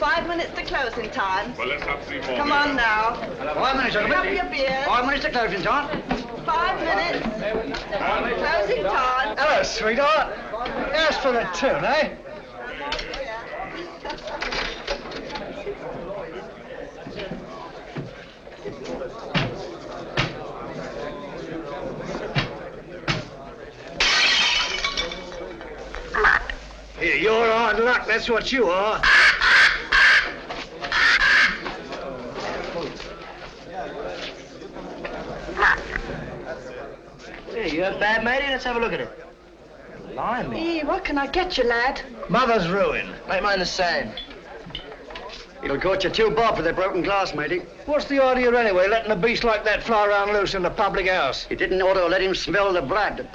5 minutes to closing time. Well, let's have 3 more. Come on now. 5 minutes, Have your beer. 5 minutes to closing time. 5 minutes. Closing time. Hello, sweetheart. As for the tune, eh? Here, you're hard luck, that's what you are. Here, you have bad, matey? Let's have a look at it. Blimey. Hey, what can I get you, lad? Mother's ruin. Make mine the same. It'll cost you $2 bob for the broken glass, matey. What's the idea anyway, letting a beast like that fly around loose in the public house? You didn't ought to let him smell the blood.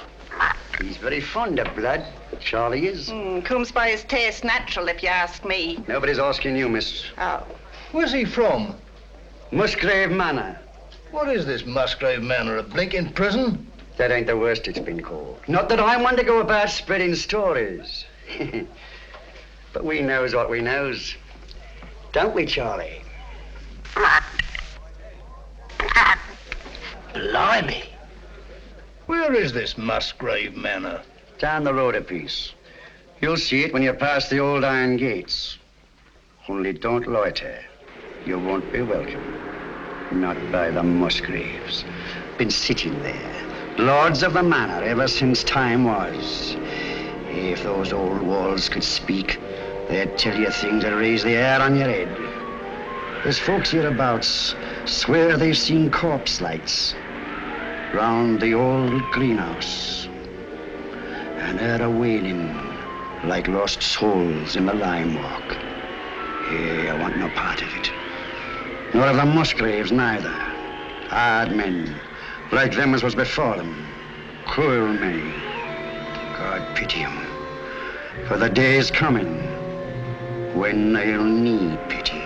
He's very fond of blood. Charlie is. Comes by his taste natural, if you ask me. Nobody's asking you, miss. Oh. Where's he from? Musgrave Manor. What is this Musgrave Manor, a blinking prison? That ain't the worst it's been called. Not that I'm one to go about spreading stories. But we knows what we knows. Don't we, Charlie? Blimey. Where is this Musgrave Manor? Down the road a piece. You'll see it when you pass the old iron gates. Only don't loiter. You won't be welcome. Not by the Musgraves. Been sitting there, lords of the manor ever since time was. If those old walls could speak, they'd tell you things that raise the hair on your head. There's folks hereabouts swear they've seen corpse lights round the old greenhouse. And they're a-wailing like lost souls in the lime walk. Hey, I want no part of it. Nor of the Musgraves neither. Hard men, like them as was before them. Cruel men. God pity 'em. For the day is coming when they'll need pity.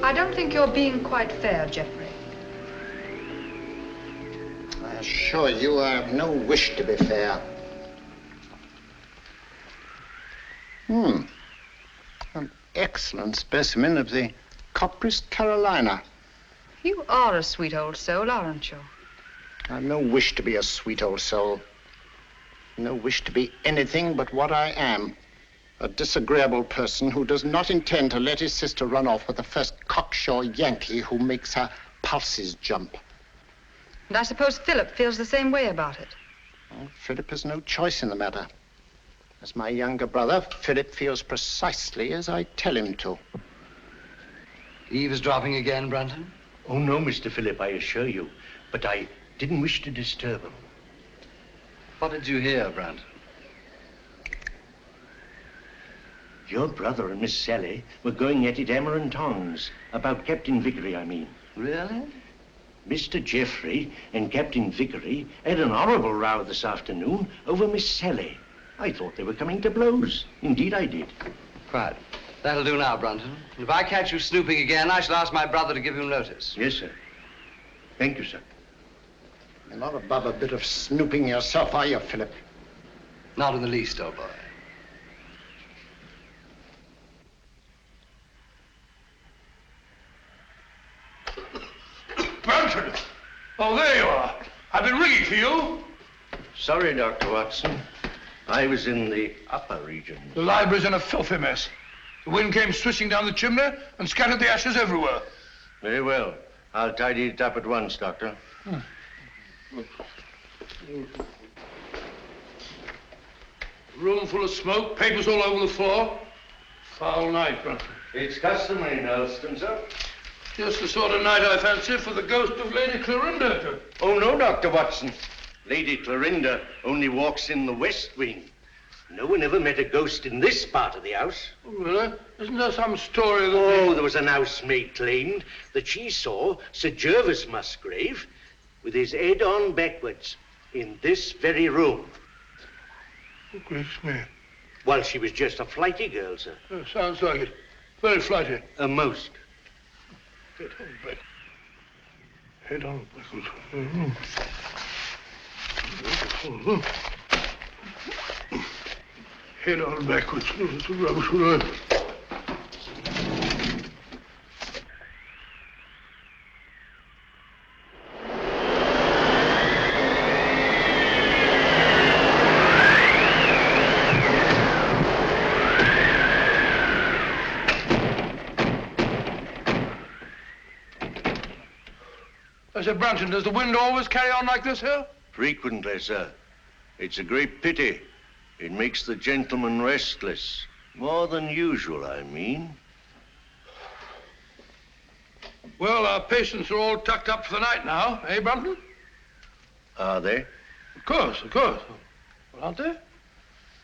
I don't think you're being quite fair, Geoffrey. I assure you I have no wish to be fair. An excellent specimen of the Copris Carolina. You are a sweet old soul, aren't you? I've no wish to be a sweet old soul. No wish to be anything but what I am. A disagreeable person who does not intend to let his sister run off with the first cocksure Yankee who makes her pulses jump. And I suppose Philip feels the same way about it. Well, Philip has no choice in the matter. As my younger brother, Philip feels precisely as I tell him to. Eavesdropping again, Brunton? Oh, no, Mr. Philip, I assure you. But I didn't wish to disturb him. What did you hear, Brunton? Your brother and Miss Sally were going at it hammer and tongs. About Captain Vickery, I mean. Really? Mr. Geoffrey and Captain Vickery had an horrible row this afternoon over Miss Sally. I thought they were coming to blows. Indeed, I did. Right. That'll do now, Brunton. If I catch you snooping again, I shall ask my brother to give you notice. Yes, sir. Thank you, sir. You're not above a bit of snooping yourself, are you, Philip? Not in the least, old boy. Brunton! Oh, there you are. I've been ringing for you. Sorry, Dr. Watson. I was in the upper region. The library's in a filthy mess. The wind came swishing down the chimney and scattered the ashes everywhere. Very well. I'll tidy it up at once, Doctor. Room full of smoke, papers all over the floor. Foul night, Brunton. It's customary, Nelston, sir. Just the sort of night I fancy for the ghost of Lady Clorinda. Oh, no, Dr. Watson. Lady Clorinda only walks in the west wing. No one ever met a ghost in this part of the house. Oh, really? Isn't there some story that... Oh, there was an housemaid claimed that she saw Sir Gervas Musgrave with his head on backwards in this very room. Oh, gracious me. While she was just a flighty girl, sir. Oh, sounds like it. Very flighty. Most. Head on back. Head on backwards. Head on backwards. Oh, that's a rubbish word. I said, Brunton, does the wind always carry on like this here? Frequently, sir. It's a great pity. It makes the gentleman restless. More than usual, I mean. Well, our patients are all tucked up for the night now, eh, Brunton? Are they? Of course, of course. Well, aren't they?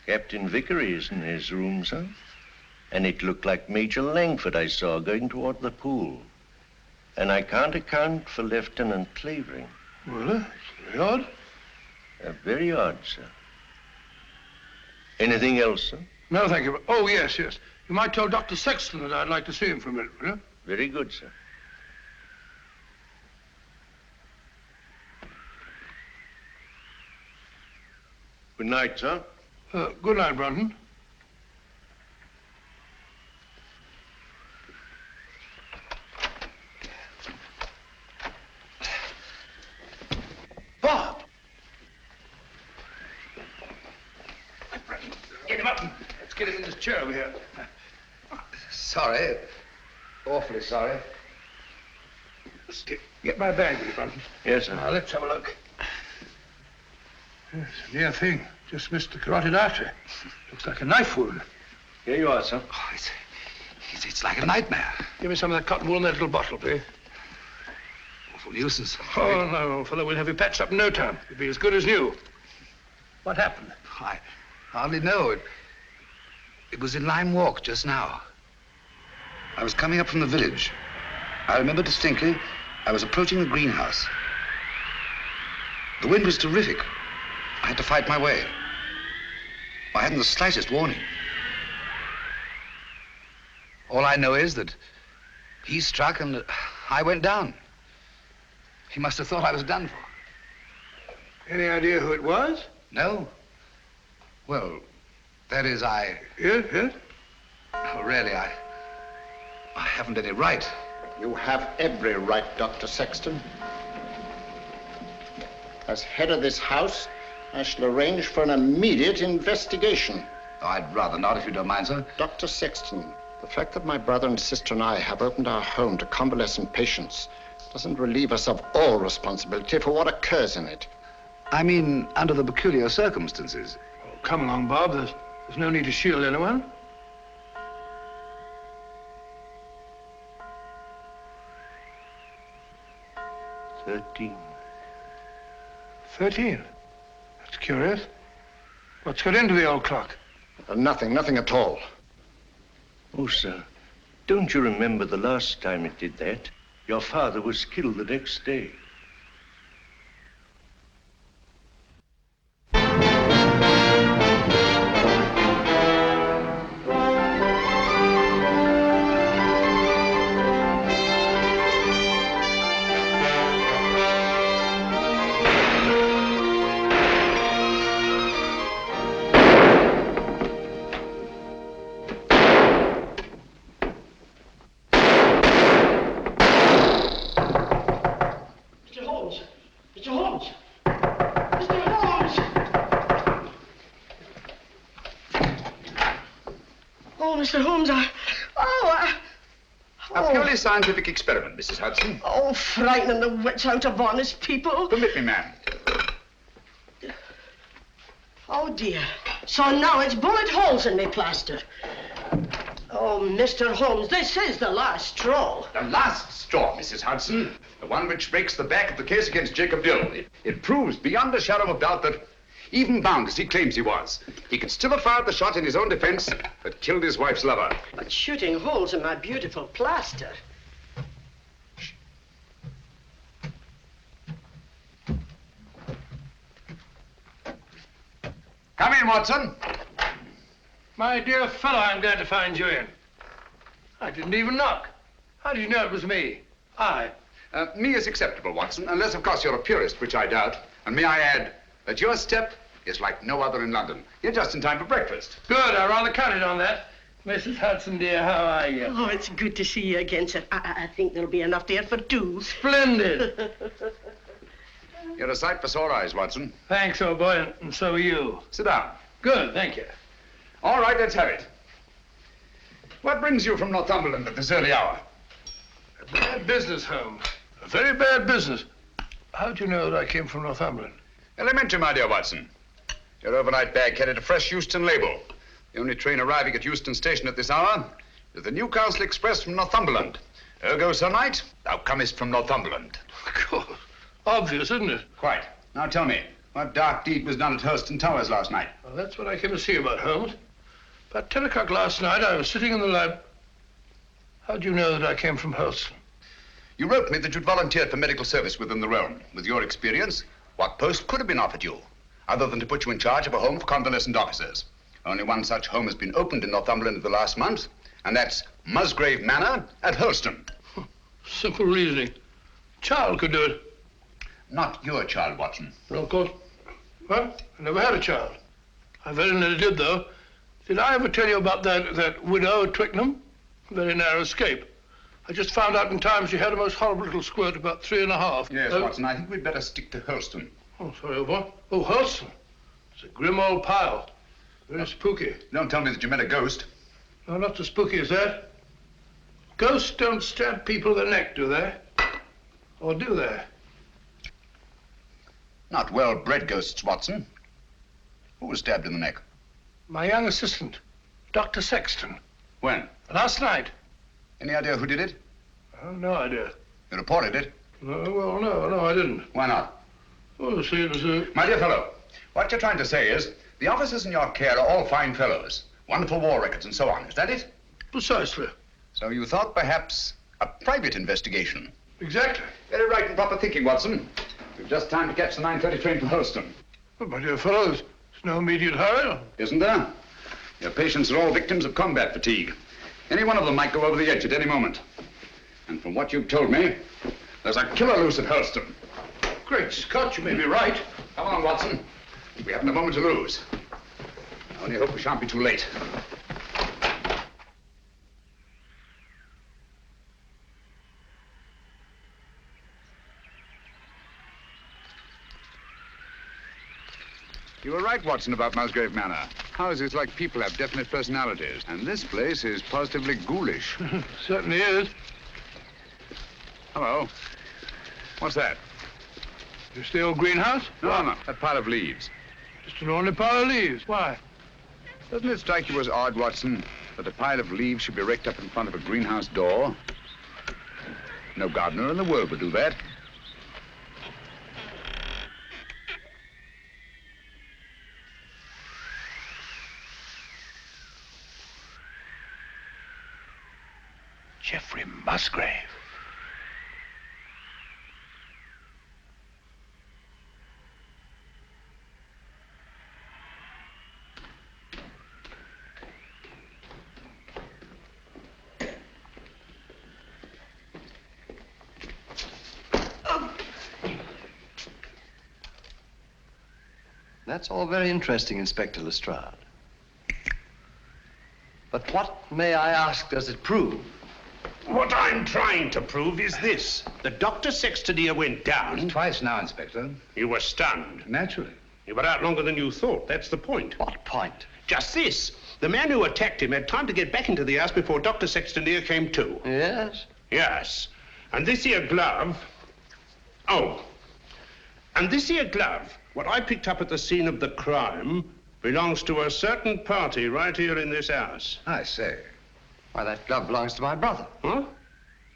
Captain Vickery is in his room, sir. And it looked like Major Langford I saw going toward the pool. And I can't account for Lieutenant Clavering. Well, it's very odd. Very odd, sir. Anything else, sir? No, thank you. Oh, yes, yes. You might tell Dr. Sexton that I'd like to see him for a minute, will you? Very good, sir. Good night, sir. Good night, Brunton. Bob! Get him up. Let's get him in this chair over here. Sorry. Awfully sorry. Get my bag, will you, Brunton? Yes, sir. Now, let's have a look. Yes, a near thing. Just missed the carotid artery. Looks like a knife wound. Here you are, sir. Oh, it's like a nightmare. Give me some of that cotton wool in that little bottle, please. Awful nuisance. Oh, no, fellow, we'll have you patched up in no time. You'll be as good as new. What happened? I hardly know. It was in Lime Walk just now. I was coming up from the village. I remember distinctly I was approaching the greenhouse. The wind was terrific. I had to fight my way. I hadn't the slightest warning. All I know is that he struck and I went down. He must have thought I was done for. Any idea who it was? No? Well, that is, Yes, yes. Oh, really, I haven't any right. You have every right, Dr. Sexton. As head of this house, I shall arrange for an immediate investigation. Oh, I'd rather not, if you don't mind, sir. Dr. Sexton, the fact that my brother and sister and I have opened our home to convalescent patients doesn't relieve us of all responsibility for what occurs in it. I mean, under the peculiar circumstances. Oh, come along, Bob. There's no need to shield anyone. $13. 13. That's curious. What's got into the old clock? Nothing at all. Oh, sir, don't you remember the last time it did that? Your father was killed the next day. Mr. Holmes, A purely scientific experiment, Mrs. Hudson. Oh, frightening the wits out of honest people. Permit me, ma'am. Oh, dear. So now it's bullet holes in me plaster. Oh, Mr. Holmes, this is the last straw. The last straw, Mrs. Hudson. The one which breaks the back of the case against Jacob Dill. It proves beyond a shadow of doubt that, even bound as he claims he was, he could still have fired the shot in his own defense that killed his wife's lover. But shooting holes in my beautiful plaster. Come in, Watson. My dear fellow, I'm glad to find you in. I didn't even knock. How did you know it was me? Me is acceptable, Watson, unless, of course, you're a purist, which I doubt. And may I add that your step is like no other in London. You're just in time for breakfast. Good, I rather counted on that. Mrs. Hudson, dear, how are you? Oh, it's good to see you again, sir. I think there'll be enough there for two. Splendid. You're a sight for sore eyes, Watson. Thanks, old boy, and so are you. Sit down. Good, thank you. All right, let's have it. What brings you from Northumberland at this early hour? A bad business, Holmes. A very bad business. How'd you know that I came from Northumberland? Elementary, my dear Watson. Your overnight bag carried a fresh Euston label. The only train arriving at Euston Station at this hour is the Newcastle Express from Northumberland. Ergo, Sir Knight, thou comest from Northumberland. Of course. Obvious, isn't it? Quite. Now tell me, what dark deed was done at Hurston Towers last night? Well, that's what I came to see about, Holmes. About 10 o'clock last night, I was sitting in the lab. How'd you know that I came from Hurston? You wrote me that you'd volunteered for medical service within the realm. With your experience, what post could have been offered you, other than to put you in charge of a home for convalescent officers? Only one such home has been opened in Northumberland in the last month, and that's Musgrave Manor at Hurston. Simple reasoning. Child could do it. Not your child, Watson. No, of course. Well, I never had a child. I very nearly did, though. Did I ever tell you about that widow at Twickenham? Very narrow escape. I just found out in time she had a most horrible little squirt, about 3.5. Yes, Watson, I think we'd better stick to Hurston. Oh, sorry, old boy. Oh, Hurston. It's a grim old pile. Very spooky. Don't tell me that you met a ghost. No, not so spooky as that. Ghosts don't stab people in the neck, do they? Or do they? Not well-bred ghosts, Watson. Who was stabbed in the neck? My young assistant, Dr. Sexton. When? Last night. Any idea who did it? Oh, no idea. You reported it? No, I didn't. Why not? Oh, see, it was My dear fellow, what you're trying to say is the officers in your care are all fine fellows, wonderful war records and so on. Is that it? Precisely. So you thought perhaps a private investigation? Exactly. Very right and proper thinking, Watson. We've just time to catch the 9:30 train to Holston. But, my dear fellow, there's no immediate hurry. Isn't there? Your patients are all victims of combat fatigue. Any one of them might go over the edge at any moment. And from what you've told me, there's a killer loose at Holston. Great Scott, you may be right. Come on, Watson. We haven't a moment to lose. I only hope we shan't be too late. You were right, Watson, about Musgrave Manor. Houses like people have definite personalities, and this place is positively ghoulish. Certainly is. Hello. What's that? Just the old greenhouse? No, that pile of leaves. Just an ordinary pile of leaves. Why? Doesn't it strike you as odd, Watson, that a pile of leaves should be raked up in front of a greenhouse door? No gardener in the world would do that. Geoffrey Musgrave. That's all very interesting, Inspector Lestrade. But what, may I ask, does it prove? What I'm trying to prove is this. The Dr. Sexton here went down. Twice now, Inspector. You were stunned. Naturally. You were out longer than you thought. That's the point. What point? Just this. The man who attacked him had time to get back into the house before Dr. Sexton here came to. Yes? Yes. And this here glove... Oh. And this here glove, what I picked up at the scene of the crime, belongs to a certain party right here in this house. I say. Why, that glove belongs to my brother. Huh?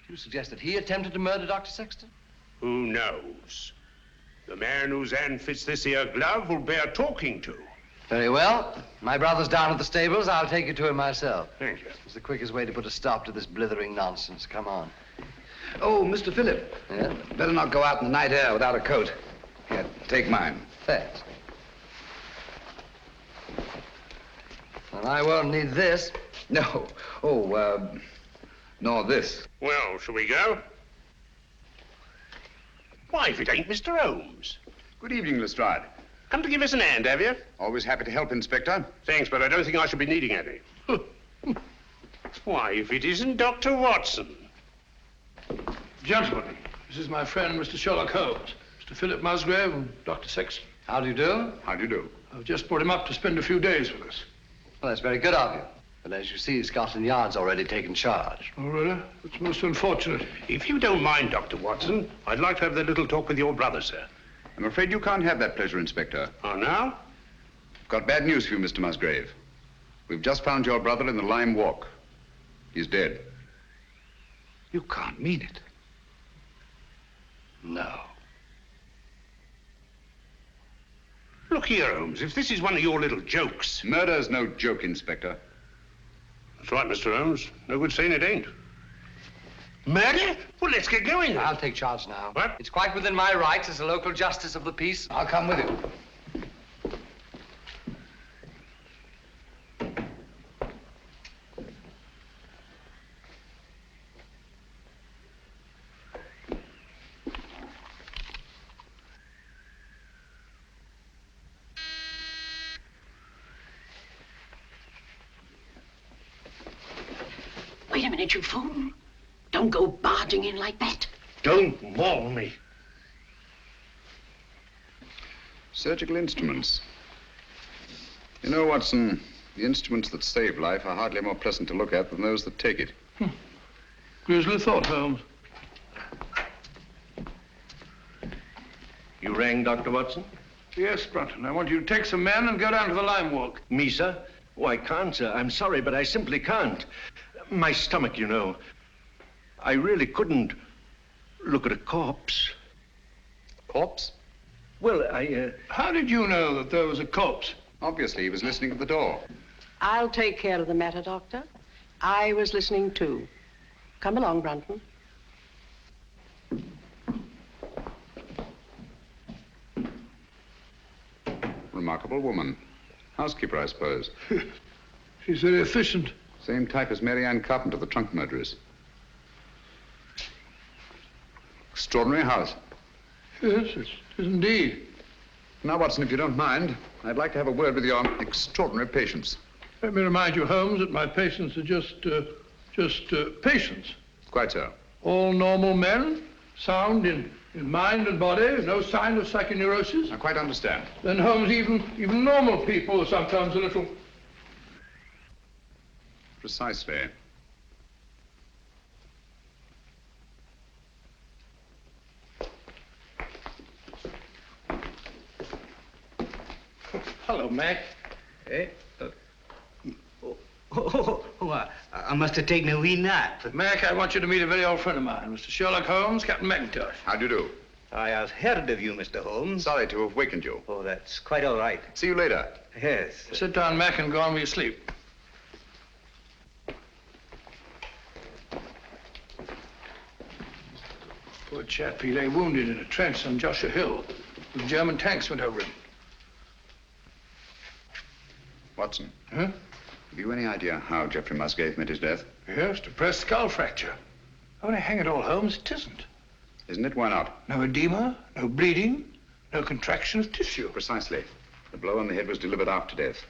You suggest that he attempted to murder Dr. Sexton? Who knows? The man whose hand fits this here glove will bear talking to. Very well. My brother's down at the stables. I'll take you to him myself. Thank you. It's the quickest way to put a stop to this blithering nonsense. Come on. Oh, Mr. Phillip. Yeah? Better not go out in the night air without a coat. Here, take mine. Thanks. Well, I won't need this. No. Oh, nor this. Well, shall we go? Why, if it ain't Mr. Holmes. Good evening, Lestrade. Come to give us an hand, have you? Always happy to help, Inspector. Thanks, but I don't think I shall be needing any. Why, if it isn't Dr. Watson. Gentlemen, this is my friend, Mr. Sherlock Holmes, Mr. Philip Musgrave and Dr. Sexton. How do you do? How do you do? I've just brought him up to spend a few days with us. Well, that's very good of you. But as you see, Scotland Yard's already taken charge. Oh, really? It's most unfortunate. If you don't mind, Dr. Watson, I'd like to have that little talk with your brother, sir. I'm afraid you can't have that pleasure, Inspector. Oh, now? Got bad news for you, Mr. Musgrave. We've just found your brother in the Lime Walk. He's dead. You can't mean it. No. Look here, Holmes, if this is one of your little jokes. Murder's no joke, Inspector. That's right, Mr. Holmes. No good saying it ain't. Murder? Well, let's get going. I'll take charge now. What? It's quite within my rights as a local justice of the peace. I'll come with you. Wait a minute, you fool. Don't go barging in like that. Don't maul me. Surgical instruments. You know, Watson, the instruments that save life are hardly more pleasant to look at than those that take it. Grisly thought, Holmes. You rang, Dr. Watson? Yes, Brunton. I want you to take some men and go down to the Lime Walk. Me, sir? Oh, I can't, sir. I'm sorry, but I simply can't. My stomach, you know. I really couldn't look at a corpse. Corpse? Well, How did you know that there was a corpse? Obviously, he was listening at the door. I'll take care of the matter, Doctor. I was listening too. Come along, Brunton. Remarkable woman. Housekeeper, I suppose. She's very efficient. Same type as Mary Ann Carpenter, the trunk murderess. Extraordinary house. Yes, it is indeed. Now, Watson, if you don't mind, I'd like to have a word with your extraordinary patients. Let me remind you, Holmes, that my patients are just patients. Quite so. All normal men, sound in mind and body, no sign of psychoneurosis. I quite understand. Then, Holmes, even normal people are sometimes a little... Precisely. Hello, Mac. Eh? I must have taken a wee nap. Mac, I want you to meet a very old friend of mine, Mr. Sherlock Holmes, Captain McIntosh. How do you do? I have heard of you, Mr. Holmes. Sorry to have wakened you. Oh, that's quite all right. See you later. Yes. Sit down, Mac, and go on with your sleep. Poor chap, he lay wounded in a trench on Joshua Hill. The German tanks went over him. Watson. Huh? Have you any idea how Geoffrey Musgrave met his death? Yes, depressed skull fracture. Only hang it all, Holmes, it isn't. Isn't it? Why not? No edema, no bleeding, no contraction of tissue. Precisely. The blow on the head was delivered after death.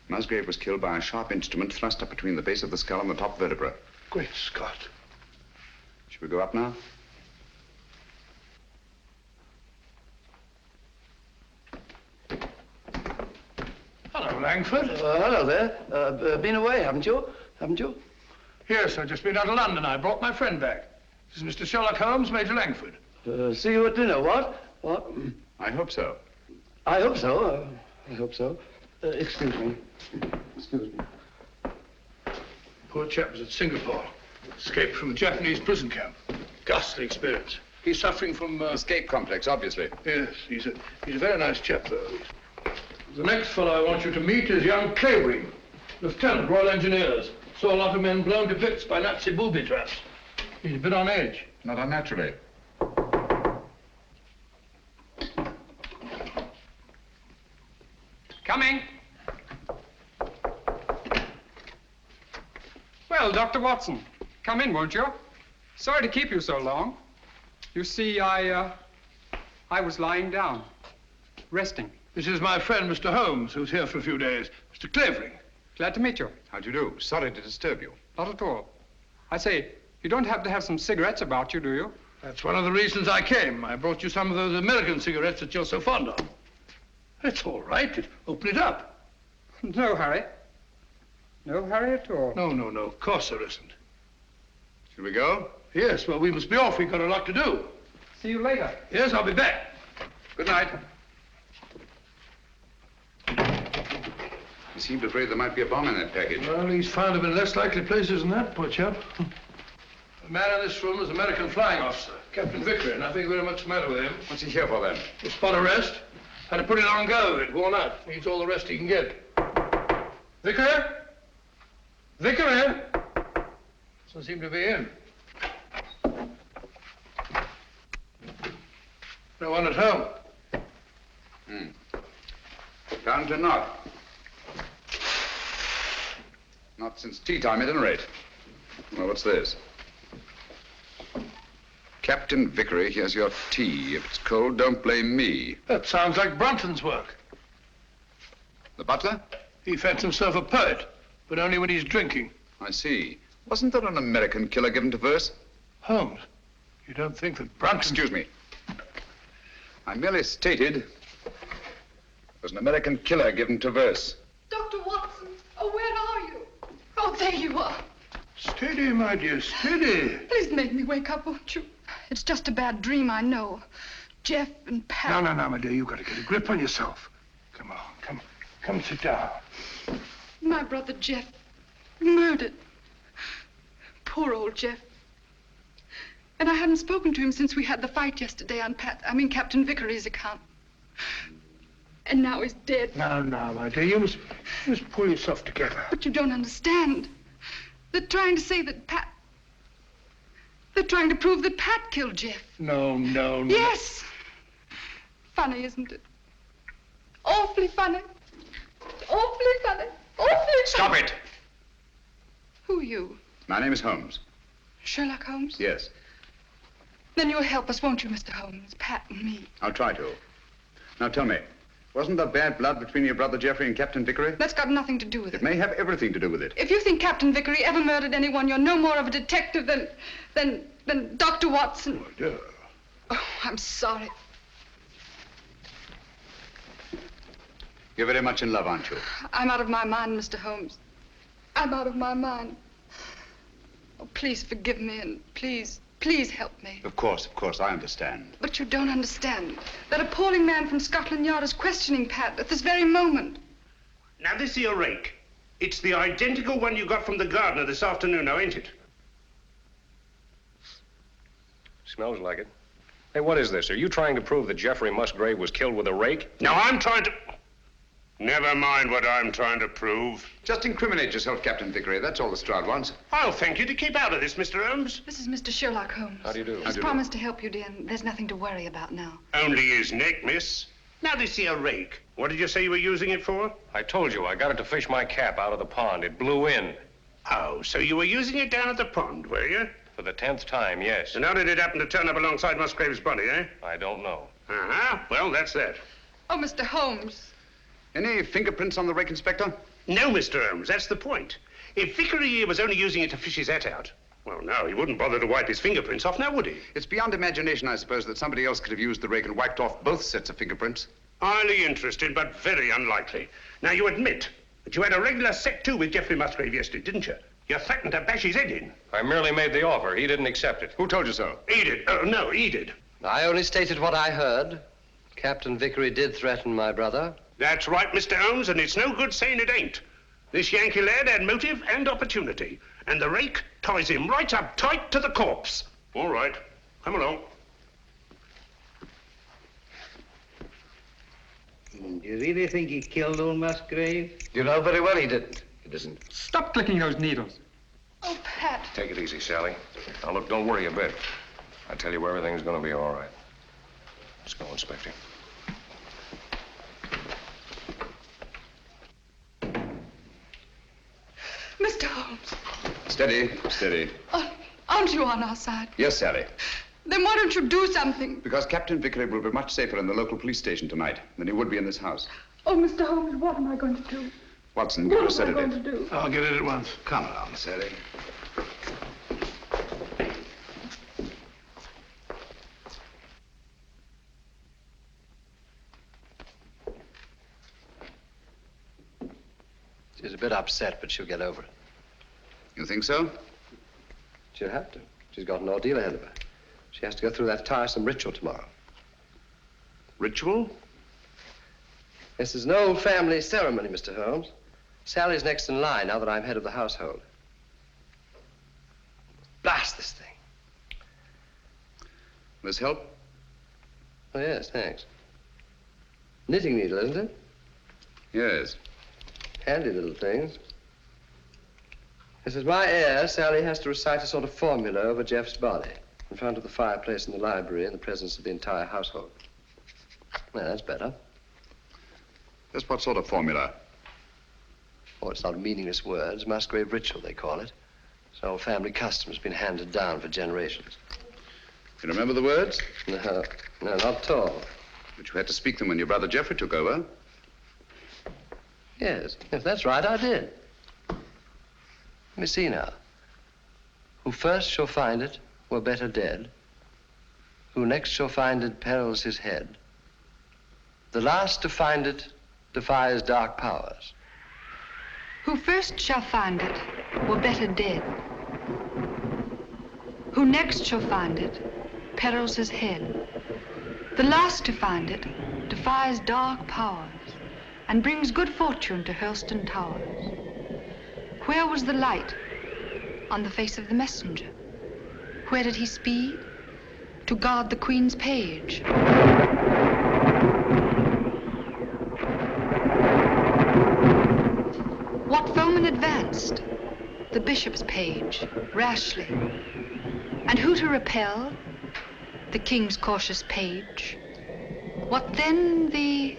Musgrave was killed by a sharp instrument thrust up between the base of the skull and the top vertebra. Great Scott. Shall we go up now? Hello, Langford. Hello there. Been away, haven't you? Haven't you? Yes, I've just been out of London. I brought my friend back. This is Mr. Sherlock Holmes, Major Langford. See you at dinner, what? What? I hope so. I hope so. I hope so. Excuse me. Excuse me. Poor chap was at Singapore. Escaped from a Japanese prison camp. Ghastly experience. He's suffering from... Escape complex, obviously. Yes, he's a very nice chap, though. The next fellow I want you to meet is young Clavering, Lieutenant, Royal Engineers. Saw a lot of men blown to bits by Nazi booby traps. He's a bit on edge. Not unnaturally. Coming. Well, Dr. Watson, come in, won't you? Sorry to keep you so long. You see, I was lying down, resting. This is my friend, Mr. Holmes, who's here for a few days. Mr. Clavering. Glad to meet you. How do you do? Sorry to disturb you. Not at all. I say, you don't happen to have some cigarettes about you, do you? That's one of the reasons I came. I brought you some of those American cigarettes that you're so fond of. It's all right. Open it up. No hurry. No hurry at all. No. Of course there isn't. Should we go? Yes, well, we must be off. We've got a lot to do. See you later. Yes, I'll be back. Good night. He seemed afraid there might be a bomb in that package. Well, he's found them in less likely places than that, poor chap. The man in this room is an American flying officer, Captain Werker, nothing very much the matter with him. What's he here for, then? A spot arrest. Had a pretty long go of it, worn out. Needs all the rest he can get. Werker? Werker? Doesn't seem to be in. No one at home. Apparently not. Not since tea time, at any rate. Well, what's this? Captain Vickery, here's your tea. If it's cold, don't blame me. That sounds like Brunton's work. The butler? He fancies himself a poet, but only when he's drinking. I see. Wasn't there an American killer given to verse? Holmes, you don't think that Brunton... Excuse me. I merely stated there's an American killer given to verse. Dr. Watson, oh, where are you? Oh, there you are. Steady, my dear, steady. Please make me wake up, won't you? It's just a bad dream, I know. Jeff and Pat... No, my dear, you've got to get a grip on yourself. Come on, come sit down. My brother Jeff, murdered. Poor old Jeff. And I hadn't spoken to him since we had the fight yesterday on Captain Vickery's account. And now he's dead. No, my dear, you must pull yourself together. But you don't understand. They're trying to say that Pat... They're trying to prove that Pat killed Jeff. No. Yes. Funny, isn't it? Awfully funny. Awfully funny. Awfully funny. Stop it! Who are you? My name is Holmes. Sherlock Holmes? Yes. Then you'll help us, won't you, Mr. Holmes? Pat and me. I'll try to. Now tell me, wasn't there bad blood between your brother Jeffrey and Captain Vickery? That's got nothing to do with it. It may have everything to do with it. If you think Captain Vickery ever murdered anyone, you're no more of a detective than Dr. Watson. Oh, dear. Oh, I'm sorry. You're very much in love, aren't you? I'm out of my mind, Mr. Holmes. I'm out of my mind. Oh, please forgive me and please help me. Of course, I understand. But you don't understand. That appalling man from Scotland Yard is questioning Pat at this very moment. Now, this here rake, it's the identical one you got from the gardener this afternoon, now, ain't it? Smells like it. Hey, what is this? Are you trying to prove that Jeffrey Musgrave was killed with a rake? No, I'm trying to... Never mind what I'm trying to prove. Just incriminate yourself, Captain Vickery. That's all the Stroud wants. I'll thank you to keep out of this, Mr. Holmes. This is Mr. Sherlock Holmes. How do you do? He's promised to help you, dear, and there's nothing to worry about now. Only his neck, miss. Now, this here rake, what did you say you were using it for? I told you, I got it to fish my cap out of the pond. It blew in. Oh, so you were using it down at the pond, were you? For the 10th time, yes. And how did it happen to turn up alongside Musgrave's body, eh? I don't know. Uh-huh. Well, that's that. Oh, Mr. Holmes. Any fingerprints on the rake, Inspector? No, Mr. Holmes, that's the point. If Vickery here was only using it to fish his hat out, well, no, he wouldn't bother to wipe his fingerprints off, now would he? It's beyond imagination, I suppose, that somebody else could have used the rake and wiped off both sets of fingerprints. Highly interesting, but very unlikely. Now, you admit that you had a regular set to with Geoffrey Musgrave yesterday, didn't you? You threatened to bash his head in. I merely made the offer. He didn't accept it. Who told you so? He did. No, he did. I only stated what I heard. Captain Vickery did threaten my brother. That's right, Mr. Holmes, and it's no good saying it ain't. This Yankee lad had motive and opportunity. and the rake ties him right up tight to the corpse. All right. Come along. Do you really think he killed old Musgrave? You know very well he didn't. It isn't. Stop clicking those needles. Oh, Pat. Take it easy, Sally. Now, look, don't worry a bit. I tell you, everything's going to be all right. Let's go, Inspector. Mr. Holmes. Steady, steady. Aren't you on our side? Yes, Sally. Then why don't you do something? Because Captain Vickery will be much safer in the local police station tonight than he would be in this house. Oh, Mr. Holmes, what am I going to do? Watson, give her a What am I going to sedative. do? I'll get it at once. Come along, Sally. She's a bit upset, but she'll get over it. You think so? She'll have to. She's got an ordeal ahead of her. She has to go through that tiresome ritual tomorrow. Ritual? This is an old family ceremony, Mr. Holmes. Sally's next in line now that I'm head of the household. Blast this thing. This help? Oh, yes, thanks. Knitting needle, isn't it? Yes. Handy little things. This is my heir. Sally has to recite a sort of formula over Jeff's body in front of the fireplace in the library in the presence of the entire household. Well, that's better. Just what sort of formula? Oh, it's not meaningless words. Musgrave ritual, they call it. It's an old family custom. It's been handed down for generations. You remember the words? No, not at all. But you had to speak them when your brother Geoffrey took over. Yes, that's right, I did. Let me see now. Who first shall find it were better dead. Who next shall find it perils his head. The last to find it defies dark powers. Who first shall find it were better dead. Who next shall find it perils his head. The last to find it defies dark powers and brings good fortune to Hurlstone Towers. Where was the light? On the face of the messenger. Where did he speed? To guard the Queen's page. What foeman advanced? The bishop's page, rashly. And who to repel? The king's cautious page. What then the...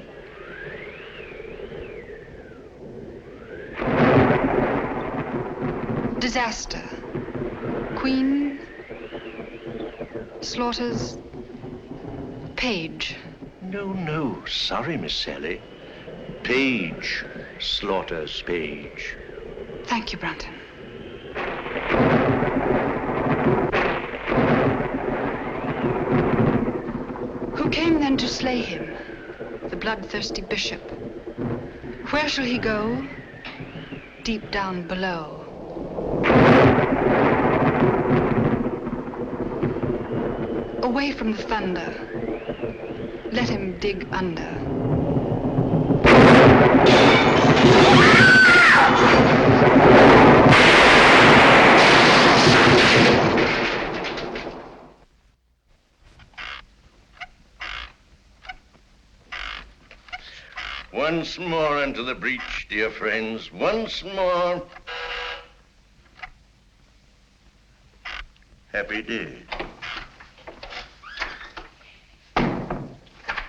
disaster. Queen slaughters page. No, sorry, Miss Sally. Page slaughters page. Thank you, Brunton. Who came then to slay him? The bloodthirsty bishop. Where shall he go? Deep down below. Away from the thunder. Let him dig under. Once more into the breach, dear friends. Once more. Happy day.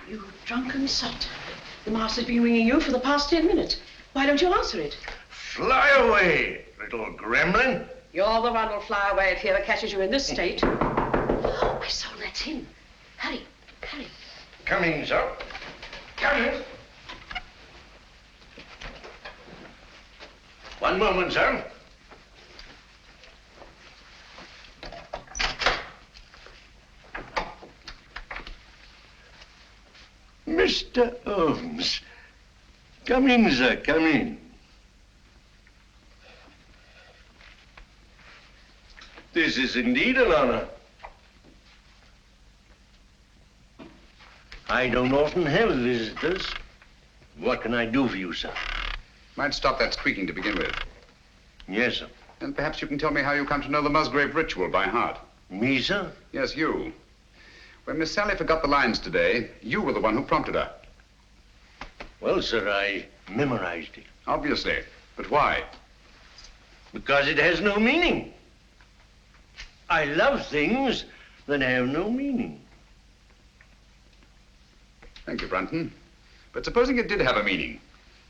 You drunken sot. The master's been ringing you for the past 10 minutes. Why don't you answer it? Fly away, little gremlin. You're the one who'll fly away if he ever catches you in this state. Oh, my soul, that's him. Hurry, hurry. Come in, sir. Come in. One moment, sir. Mr. Holmes. Come in, sir, come in. This is indeed an honor. I don't often have visitors. What can I do for you, sir? Might stop that squeaking to begin with. Yes, sir. And perhaps you can tell me how you come to know the Musgrave ritual by heart. Me, sir? Yes, you. When Miss Sally forgot the lines today, you were the one who prompted her. Well, sir, I memorized it. Obviously. But why? Because it has no meaning. I love things that have no meaning. Thank you, Brunton. But supposing it did have a meaning,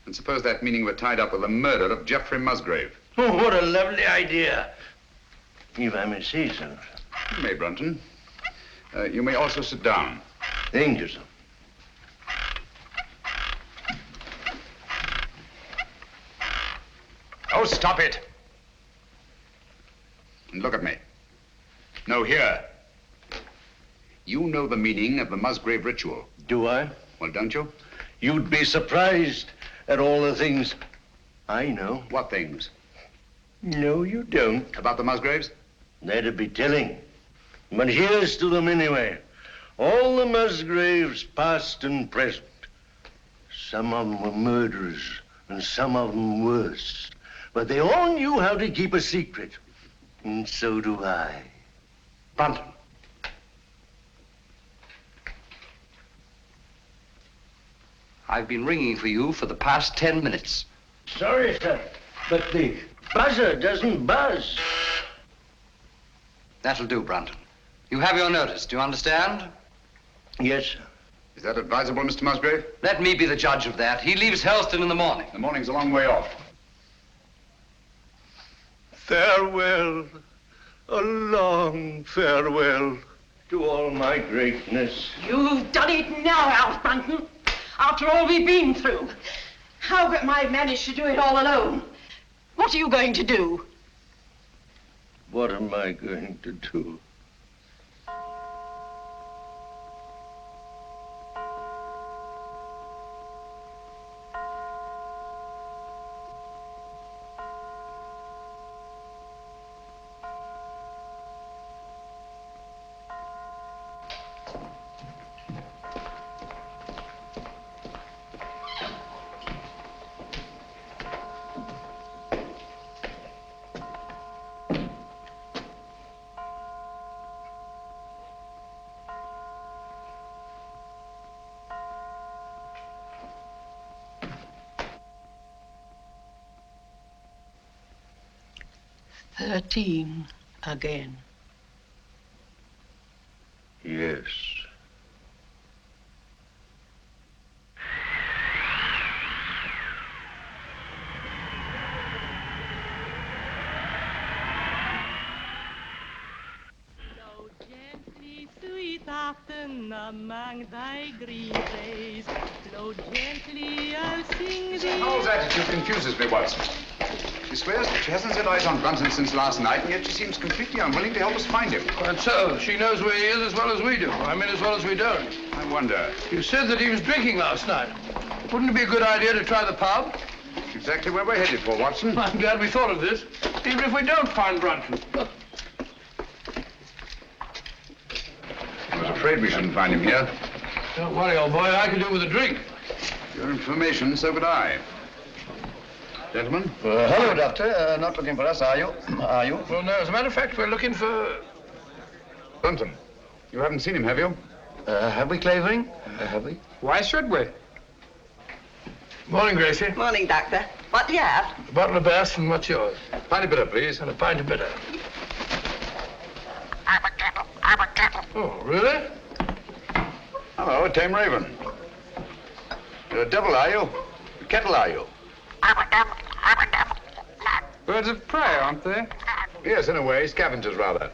and suppose that meaning were tied up with the murder of Geoffrey Musgrave. Oh, what a lovely idea. If I may say so. You may, Brunton. You may also sit down. Thank you, sir. Oh, stop it. And look at me. No, here. You know the meaning of the Musgrave ritual. Do I? Well, don't you? You'd be surprised at all the things I know. What things? No, you don't. About the Musgraves? That'd be telling. But here's to them anyway. All the Musgraves, past and present. Some of them were murderers, and some of them worse. But they all knew how to keep a secret. And so do I. Brunton. I've been ringing for you for the past 10 minutes. Sorry, sir, but the buzzer doesn't buzz. That'll do, Brunton. You have your notice, do you understand? Yes, sir. Is that advisable, Mr. Musgrave? Let me be the judge of that. He leaves Helston in the morning. The morning's a long way off. Farewell, a long farewell to all my greatness. You've done it now, Alf Brunton. After all we've been through. How am I managed to do it all alone? What are you going to do? What am I going to do? Again. Yes. Among thy green days, flow gently, I'll sing thee. Howell's attitude confuses me, Watson. She swears that she hasn't set eyes on Brunton since last night, and yet she seems completely unwilling to help us find him. Quite so. She knows where he is as well as we do. I mean, as well as we don't. I wonder. You said that he was drinking last night. Wouldn't it be a good idea to try the pub? Exactly where we're headed for, Watson. I'm glad we thought of this. Even if we don't find Brunton. I was afraid we shouldn't find him here. Don't worry, old boy. I could do with a drink. Your information, so could I. Gentlemen? Hello, Doctor. Not looking for us, are you? Are you? Well, no. As a matter of fact, we're looking for... Brunton. You haven't seen him, have you? Have we, Clavering? Have we? Why should we? Morning, Gracie. Morning, Doctor. What do you have? A bottle of Bass, and what's yours? Pint of bitter, please. And a pint of bitter. I'm a kettle. I'm a kettle. Oh, really? Hello, a tame raven. You're a devil, are you? A kettle, are you? I'm a devil. I'm a devil. Birds of prey, aren't they? Yes, in a way. Scavengers, rather.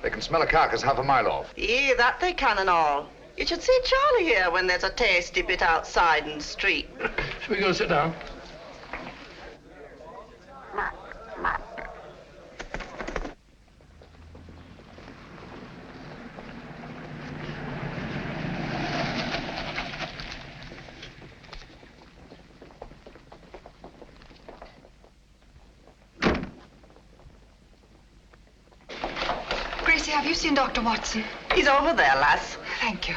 They can smell a carcass half a mile off. Yeah, that they can and all. You should see Charlie here when there's a tasty bit outside in the street. Shall we go sit down? Gracie, have you seen Dr. Watson? He's over there, lass. Thank you.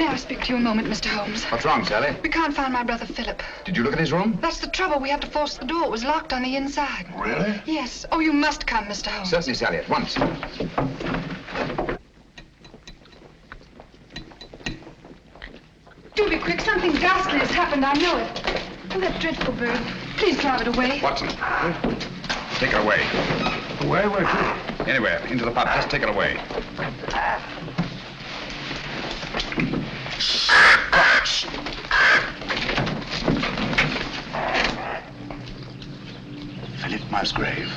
May I speak to you a moment, Mr. Holmes? What's wrong, Sally? We can't find my brother Philip. Did you look in his room? That's the trouble. We had to force the door. It was locked on the inside. Really? Yes. Oh, you must come, Mr. Holmes. Certainly, Sally, at once. Do be quick. Something ghastly has happened. I know it. Oh, that dreadful bird. Please drive it away. Watson, take it away. Away? Where to? Anywhere, into the pub. Just take it away. Philip Musgrave.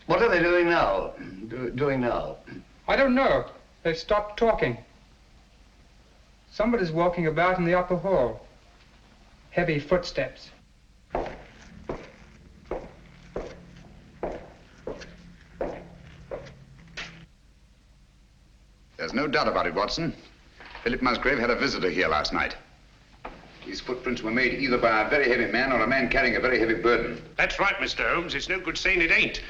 What are they doing now? Doing now? I don't know. They stopped talking. Somebody's walking about in the upper hall. Heavy footsteps. There's no doubt about it, Watson. Philip Musgrave had a visitor here last night. These footprints were made either by a very heavy man or a man carrying a very heavy burden. That's right, Mr. Holmes. It's no good saying it ain't.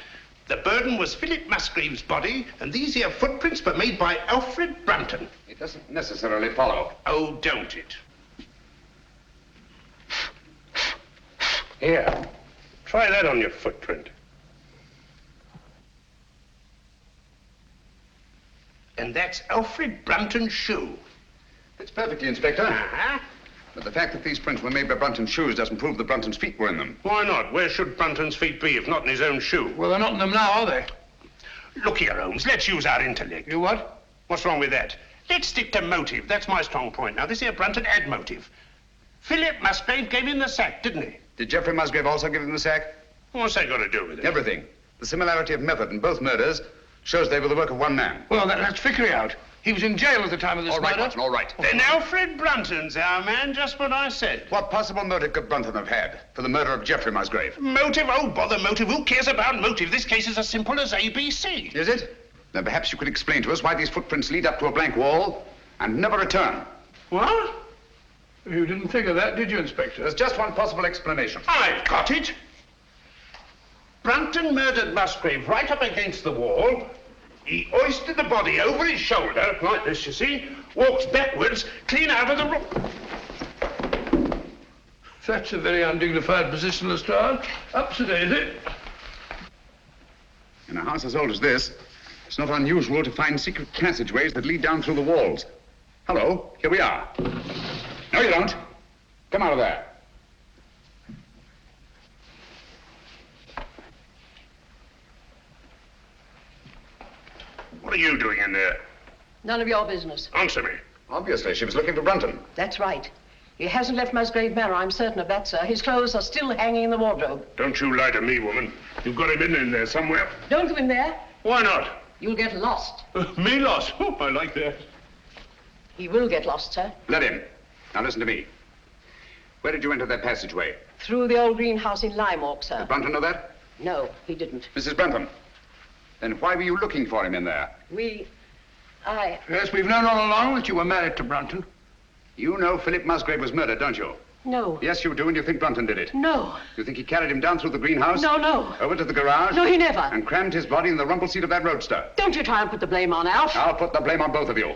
The burden was Philip Musgrave's body, and these here footprints were made by Alfred Brunton. It doesn't necessarily follow. Oh, don't it? Here. Try that on your footprint. And that's Alfred Brunton's shoe. It's perfectly, Inspector. Uh-huh. But the fact that these prints were made by Brunton's shoes doesn't prove that Brunton's feet were in them. Why not? Where should Brunton's feet be if not in his own shoe? Well, they're not in them now, are they? Look here, Holmes. Let's use our intellect. You what? What's wrong with that? Let's stick to motive. That's my strong point. Now, this here Brunton had motive. Philip Musgrave gave him the sack, didn't he? Did Geoffrey Musgrave also give him the sack? What's that got to do with it? Everything. The similarity of method in both murders shows they were the work of one man. Well, that's Vickery out. He was in jail at the time of this All right, murder. Watson, all right. Then Alfred Brunton's our man, just what I said. What possible motive could Brunton have had for the murder of Geoffrey Musgrave? Motive? Oh, bother motive. Who cares about motive? This case is as simple as ABC. Is it? Then perhaps you could explain to us why these footprints lead up to a blank wall and never return. What? You didn't think of that, did you, Inspector? There's just one possible explanation. I've got it. Brunton murdered Musgrave right up against the wall. He hoisted the body over his shoulder, like this, you see, walks backwards, clean out of the room. That's a very undignified position, Lestrade. Up to date. In a house as old as this, it's not unusual to find secret passageways that lead down through the walls. Hello, here we are. No, you don't. Come out of there. What are you doing in there? None of your business. Answer me. Obviously, she was looking for Brunton. That's right. He hasn't left Musgrave Manor, I'm certain of that, sir. His clothes are still hanging in the wardrobe. Don't you lie to me, woman. You've got him in there somewhere. Don't go in there. Why not? You'll get lost. Me lost? Oh, I like that. He will get lost, sir. Let him. Now listen to me. Where did you enter that passageway? Through the old greenhouse in Lime Walk, sir. Did Brunton know that? No, he didn't. Mrs. Brunton, then why were you looking for him in there? Yes, we've known all along that you were married to Brunton. You know Philip Musgrave was murdered, don't you? No. Yes, you do, and you think Brunton did it? No. You think he carried him down through the greenhouse? No. Over to the garage? No, he never. And crammed his body in the rumble seat of that roadster? Don't you try and put the blame on Alf. I'll put the blame on both of you.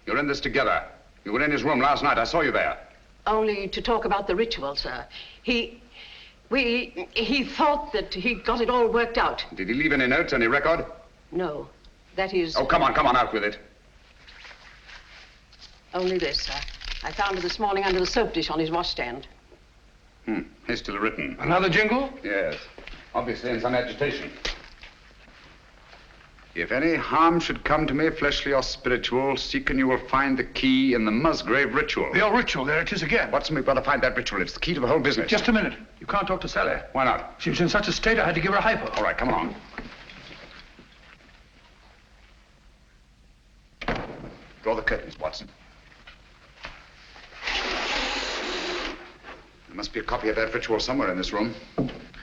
You're in this together. You were in his room last night. I saw you there. Only to talk about the ritual, sir. He thought that he got it all worked out. Did he leave any notes, any record? No. That is... Oh, come on, out with it. Only this, sir. I found it this morning under the soap dish on his washstand. Hastily written. Another jingle? Yes. Obviously in some agitation. If any harm should come to me, fleshly or spiritual, seek and you will find the key in the Musgrave ritual. The old ritual, there it is again. Watson, we've got to find that ritual. It's the key to the whole business. Just a minute. You can't talk to Sally. Why not? She was in such a state I had to give her a hypo. All right, come along. Draw the curtains, Watson. There must be a copy of that ritual somewhere in this room.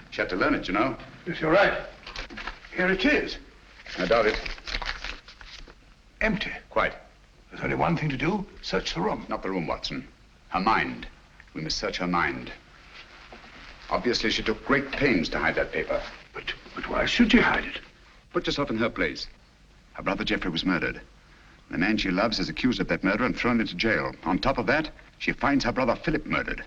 She had to learn it, you know. Yes, you're right. Here it is. I doubt it. Empty. Quite. There's only one thing to do. Search the room. Not the room, Watson. Her mind. We must search her mind. Obviously, she took great pains to hide that paper. But why should she hide it? Put yourself in her place. Her brother Geoffrey was murdered. The man she loves is accused of that murder and thrown into jail. On top of that, she finds her brother Philip murdered.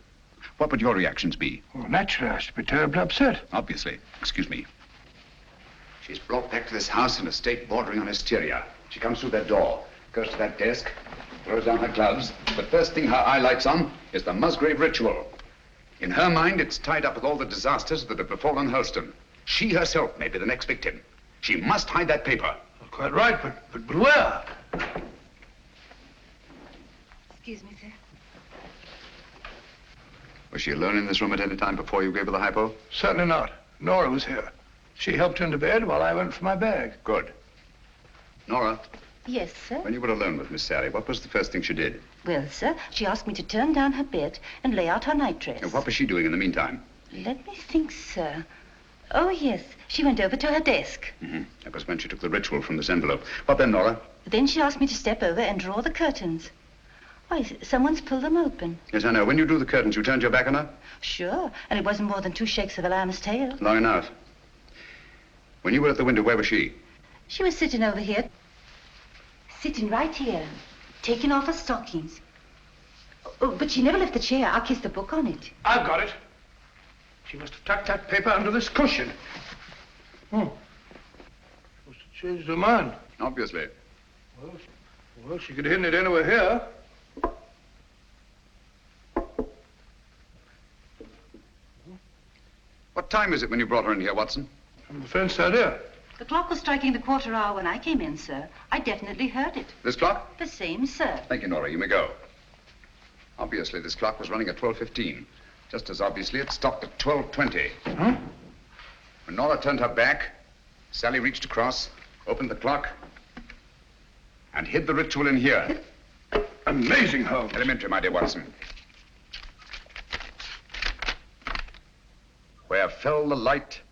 What would your reactions be? Well, naturally, I should be terribly upset. Obviously. Excuse me. She's brought back to this house in a state bordering on hysteria. She comes through that door, goes to that desk, throws down her gloves. The first thing her eye lights on is the Musgrave ritual. In her mind, it's tied up with all the disasters that have befallen Hurlstone. She herself may be the next victim. She must hide that paper. Quite right, but where? Excuse me, sir. Was she alone in this room at any time before you gave her the hypo? Certainly not. Nora was here. She helped into bed while I went for my bag. Good. Nora, Yes, sir. when you were alone with Miss Sally, what was the first thing she did? Well, sir, she asked me to turn down her bed and lay out her nightdress. And what was she doing in the meantime? Let me think, sir. Oh, yes. She went over to her desk. Mm-hmm. That was when she took the ritual from this envelope. What then, Nora? Then she asked me to step over and draw the curtains. Why, someone's pulled them open. Yes, I know. When you drew the curtains, you turned your back on her? Sure. And it wasn't more than 2 shakes of a lamb's tail. Long enough. When you were at the window, where was she? She was sitting over here. Sitting right here. Taking off her stockings. Oh, but she never left the chair. I kissed the book on it. I've got it. She must have tucked that paper under this cushion. Must have changed her mind. Obviously. Well, she could have hidden it anywhere here. What time is it when you brought her in here, Watson? From the fence out here. The clock was striking the 1/4 hour when I came in, sir. I definitely heard it. This clock? The same, sir. Thank you, Nora. You may go. Obviously, this clock was running at 12:15. Just as obviously, it stopped at 12:20. Huh? When Nora turned her back, Sally reached across, opened the clock, and hid the ritual in here. Amazing, Holmes. Elementary, my dear Watson. Where fell the light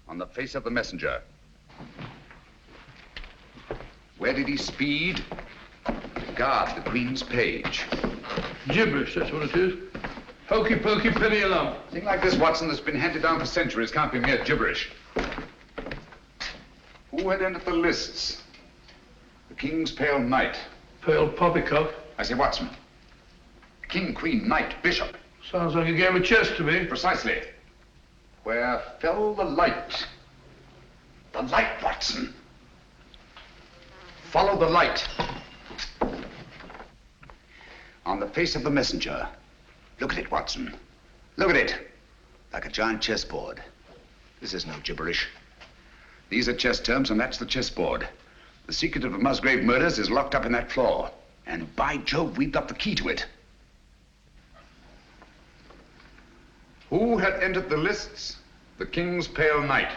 on the face of the messenger? Where did he speed to guard the Queen's page? Gibberish, that's what it is. Hokey pokey penny a lump. A thing like this, Watson, that's been handed down for centuries can't be mere gibberish. Who had entered the lists? The King's Pale Knight. Pale poppycock. I say, Watson. King, Queen, Knight, Bishop. Sounds like a game of chess to me. Precisely. Where fell the light? The light, Watson. Follow the light. On the face of the messenger. Look at it, Watson. Look at it. Like a giant chessboard. This is no gibberish. These are chess terms, and that's the chessboard. The secret of the Musgrave murders is locked up in that floor. And by Jove, we've got the key to it. Who had entered the lists? The King's Pale Knight.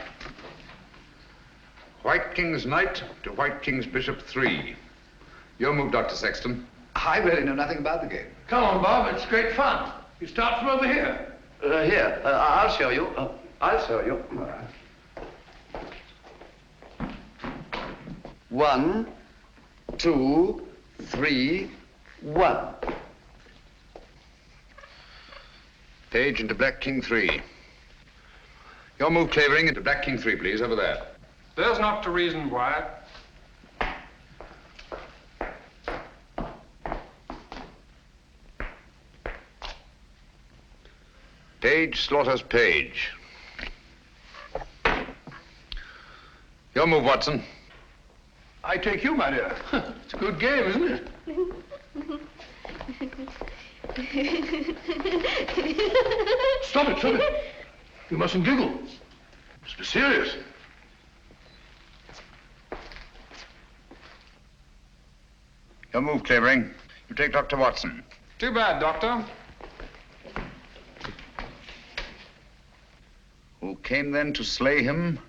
White King's Knight to White King's Bishop 3. Your move, Dr. Sexton. I really know nothing about the game. Come on, Bob, it's great fun. You start from over here. Here, I'll show you. I'll show you. 1, 2, 3, 1. Page into Black King 3. Your move, Clavering, into Black King 3, please, over there. There's not to reason, Wyatt. Page slaughters Page. Your move, Watson. I take you, my dear. It's a good game, isn't it? Stop it, stop it. You mustn't giggle. You must be serious. Your move, Clavering. You take Dr. Watson. Too bad, Doctor. Who came then to slay him?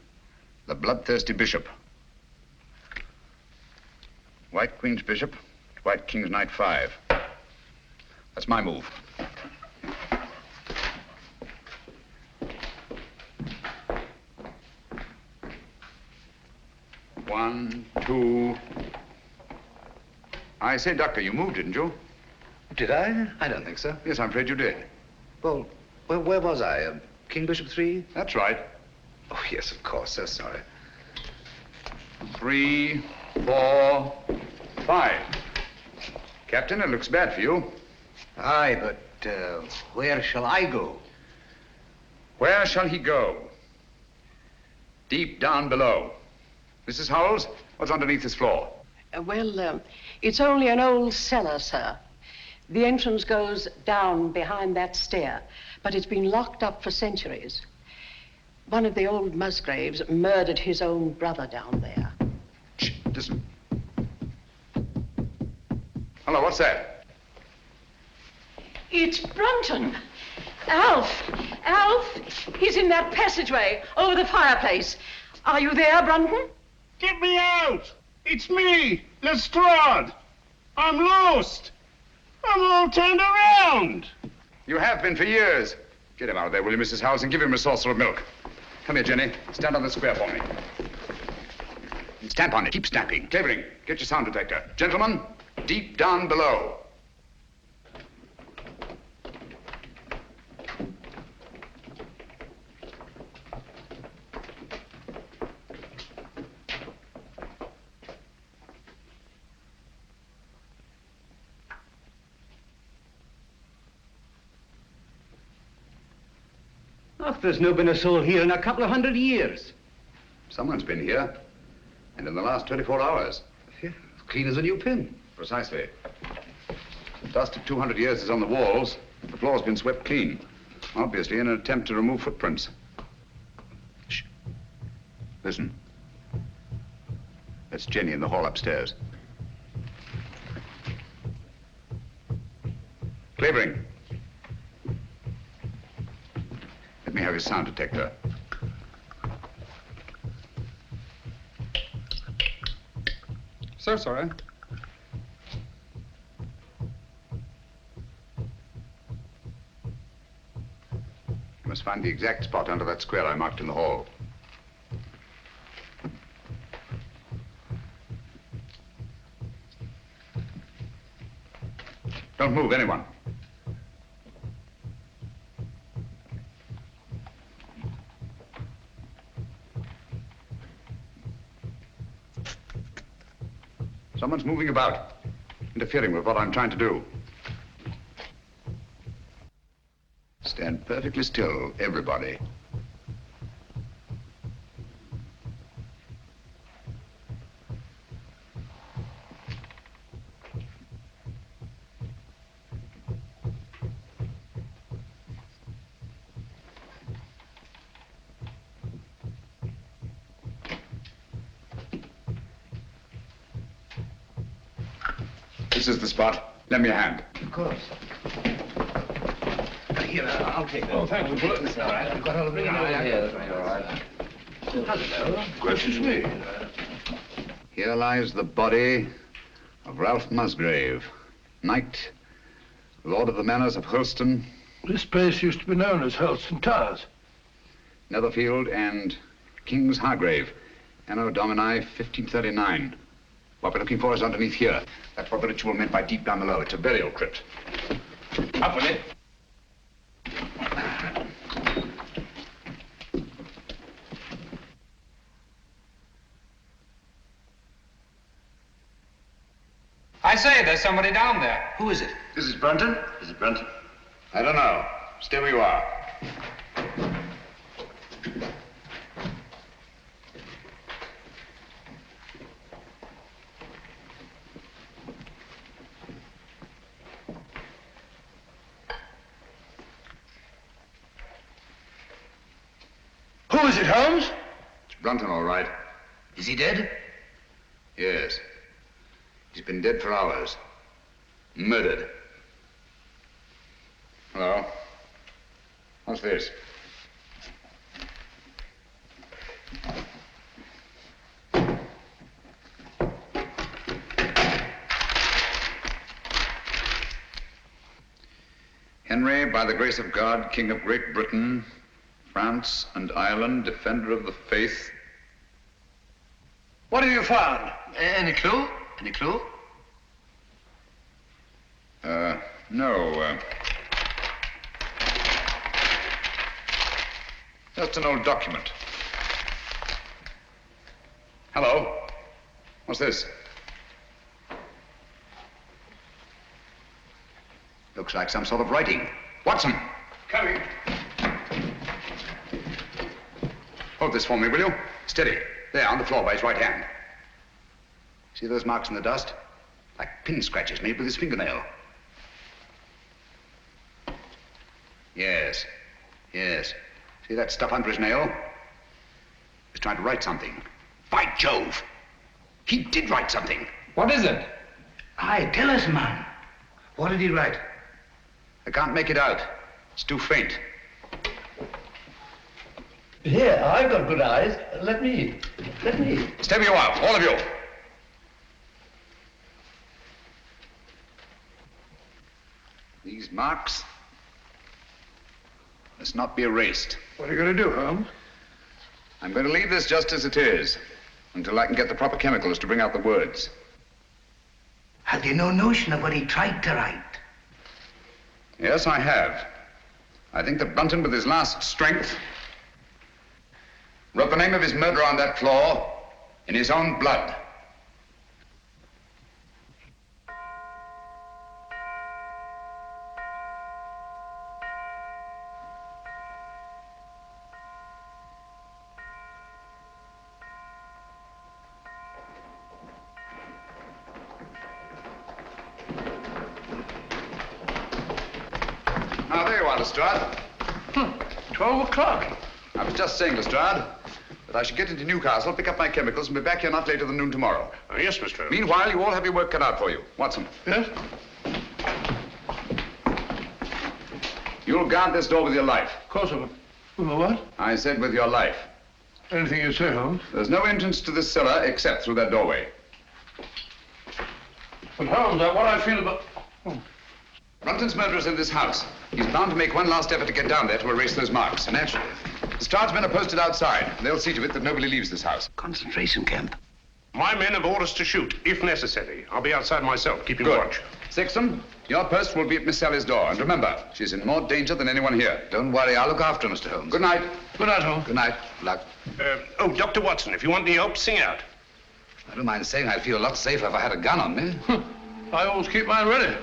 The bloodthirsty bishop. White Queen's Bishop, White King's Knight 5. That's my move. One, two. I say, Doctor, you moved, didn't you? Did I? I don't think so. Yes, I'm afraid you did. Well, where was I? King Bishop 3? That's right. Oh, yes, of course. So sorry. 3, 4, 5. Captain, it looks bad for you. Aye, but where shall I go? Where shall he go? Deep down below. Mrs. Howells, what's underneath this floor? It's only an old cellar, sir. The entrance goes down behind that stair, but it's been locked up for centuries. One of the old Musgraves murdered his own brother down there. Shh, listen. Hello, what's that? It's Brunton. Alf! He's in that passageway over the fireplace. Are you there, Brunton? Get me out! It's me, Lestrade. I'm lost. I'm all turned around. You have been for years. Get him out of there, will you, Mrs. Howells, and give him a saucer of milk. Come here, Jenny. Stand on the square for me. Stamp on it. Keep stamping. Clavering, get your sound detector. Gentlemen, deep down below. Oh, there's no been a soul here in a couple of 100 years. Someone's been here. And in the last 24 hours. Yeah, clean as a new pin. Precisely. The dust of 200 years is on the walls. The floor's been swept clean. Obviously in an attempt to remove footprints. Shh. Listen. That's Jenny in the hall upstairs. Clavering. Let me have your sound detector. So sorry. You must find the exact spot under that square I marked in the hall. Don't move, anyone. Someone's moving about, interfering with what I'm trying to do. Stand perfectly still, everybody. This is the spot. Lend me a hand. Of course. Here, I'll take that. Oh, thank you. It's all right. I've got all the ring out. All right. Hello. Gracious me. Here lies the body of Ralph Musgrave, knight, lord of the manors of Hurlston, This place used to be known as Hurlston Towers. Netherfield, and King's Hargrave, Anno Domini 1539. What we're looking for is underneath here. That's what the ritual meant by deep down below. It's a burial crypt. Up with it. I say, there's somebody down there. Who is it? This is Brunton? Is it Brunton? I don't know. Stay where you are. Who is it, Holmes? It's Brunton, all right. Is he dead? Yes. He's been dead for hours. Murdered. Hello. What's this? Henry, by the grace of God, King of Great Britain, France and Ireland, defender of the faith. What have you found? Any clue? Any clue? No. Just an old document. Hello. What's this? Looks like some sort of writing. Watson! Coming. Hold this for me, will you? Steady. There, on the floor by his right hand. See those marks in the dust? Like pin scratches made with his fingernail. Yes. Yes. See that stuff under his nail? He's trying to write something. By Jove! He did write something. What is it? Aye, tell us, man. What did he write? I can't make it out. It's too faint. Here, I've got good eyes. Let me. Stay where you are, all of you. These marks must not be erased. What are you going to do, Holmes? I'm going to leave this just as it is until I can get the proper chemicals to bring out the words. Have you no notion of what he tried to write? Yes, I have. I think that Brunton, with his last strength, wrote the name of his murderer on that floor in his own blood. Now, there you are, Lestrade. 12 o'clock. I was just saying, Lestrade, that I should get into Newcastle, pick up my chemicals, and be back here not later than noon tomorrow. Oh, yes, Mr. Holmes. Meanwhile, you all have your work cut out for you. Watson. Yes? You'll guard this door with your life. Of course I will. With my what? I said with your life. Anything you say, Holmes. There's no entrance to this cellar except through that doorway. But Holmes, what I feel about... Brunton's murderer's in this house. He's bound to make one last effort to get down there to erase those marks. Naturally. Lestrade's men are posted outside. They'll see to it that nobody leaves this house. Concentration camp. My men have orders to shoot, if necessary. I'll be outside myself, keeping Good. watch. Sexton, your post will be at Miss Sally's door. And remember, she's in more danger than anyone here. Don't worry, I'll look after her, Mr. Holmes. Good night. Good night, Holmes. Good night. Good luck. Oh, Dr. Watson, if you want any help, sing out. I don't mind saying I'd feel a lot safer if I had a gun on me. I always keep mine ready.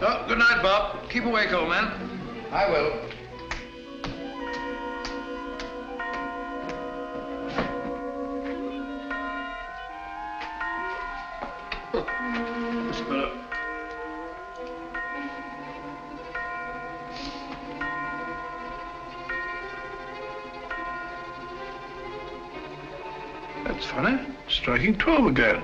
Oh, good night, Bob. Keep awake, old man. I will. That's better. That's funny. Striking 12 again.